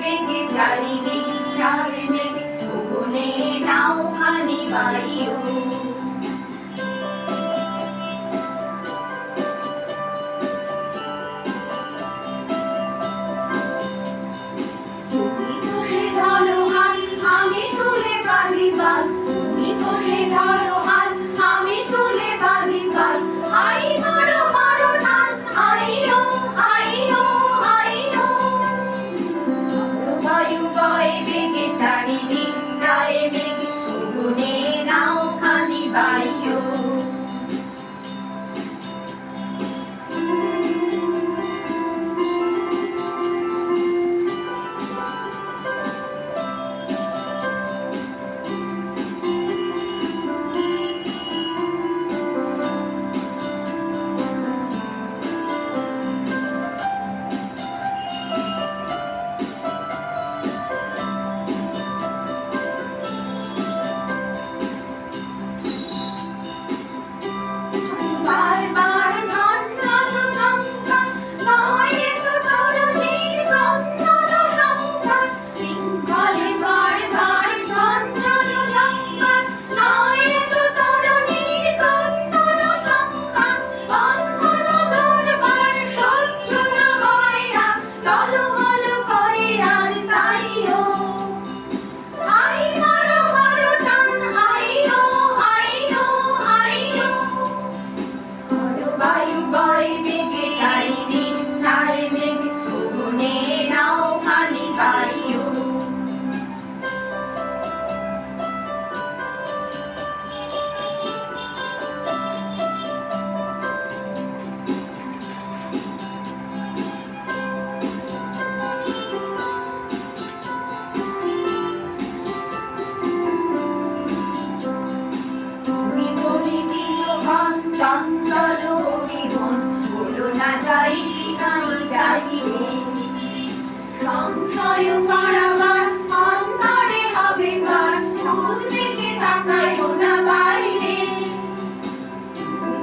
বেগে চারিদিক চায় মেঘ গগনে নাওখানি বাইও। তুমি কষে ধরো হাত আমি তুলে বাঁধি পাল, তুমি কষে ধরো হাত আমি তুলে বাঁধি পাল। আই মারো মারো টান আইও আইও আইও। বায়ু বয় বেগে চারিদিক যায় মেঘ গগনে নাওখানি বাইও। বারবার ঝঞ্ঝানো ঝঙ্কার নয় এ তো তরুণীর ক্রন্দন সংখ্যার। শৃঙ্খলে বারবার ঝঞ্ঝানো ঝঙ্কার নয় এ তো তরুণীর ক্রন্দন সংখ্যার। বন্ধন দরবার সহ্য না হয় আর টলমল করে আজ তাইও। আই মারো মারো টান আইও আইও আইও। বায়ু বয় বেগে চারিদিক ছায় মেঘ গগনে নাওখানি বাইও। তুমি বলি দিল ঘন চঞ্চল অভিমন বলো না যাই কি নাই যাইবে। সংশয় পারাবার অন্তরে হবে পার দূর থেকে তাকায়ও না বাইরে।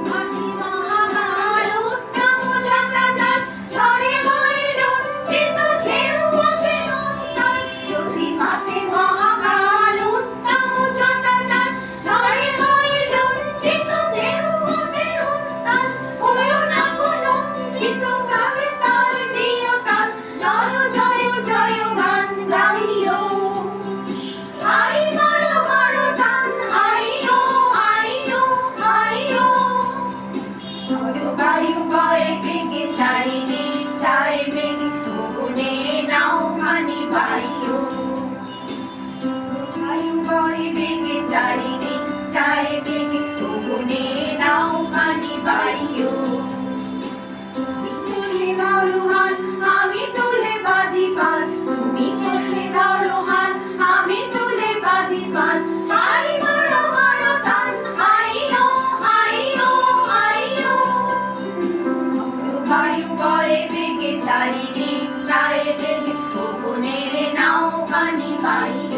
মাটি মহাকাল উত্তম যাতায়াত ঝড়ে বয়ে লুণ্ঠিত ঢেউ ওঠে নন্দন। যদি মাঠে মহাকাল উত্তম যাতায়াত ঝড়ে বয়ে লুণ্ঠিত ঢেউ ওঠে নন্দন। হয়ো না কলঙ্কিত গাবে তাল দিও তাল জয় জয় জয় গান গাইও। আই মারো মারো টান আইও আইও আইও। বায়ু বয় বেগে চারিদিক যায় মেঘ গগনে নাওখানি বাইও। বায়ু বয় বেগে চারিদিক যায় মেঘ গগনে নাওখানি বাইও। তুমি কষে ধরো হাত আমি তুলে বাঁধি পাল, তুমি কষে ধরো হাত আমি তুলে বাঁধি পাল। আই মারো মারো টান আইও আইও আইও। বায়ু বয় বেগে চারিদিক যায় মেঘ গগনে নাওখানি বাইও।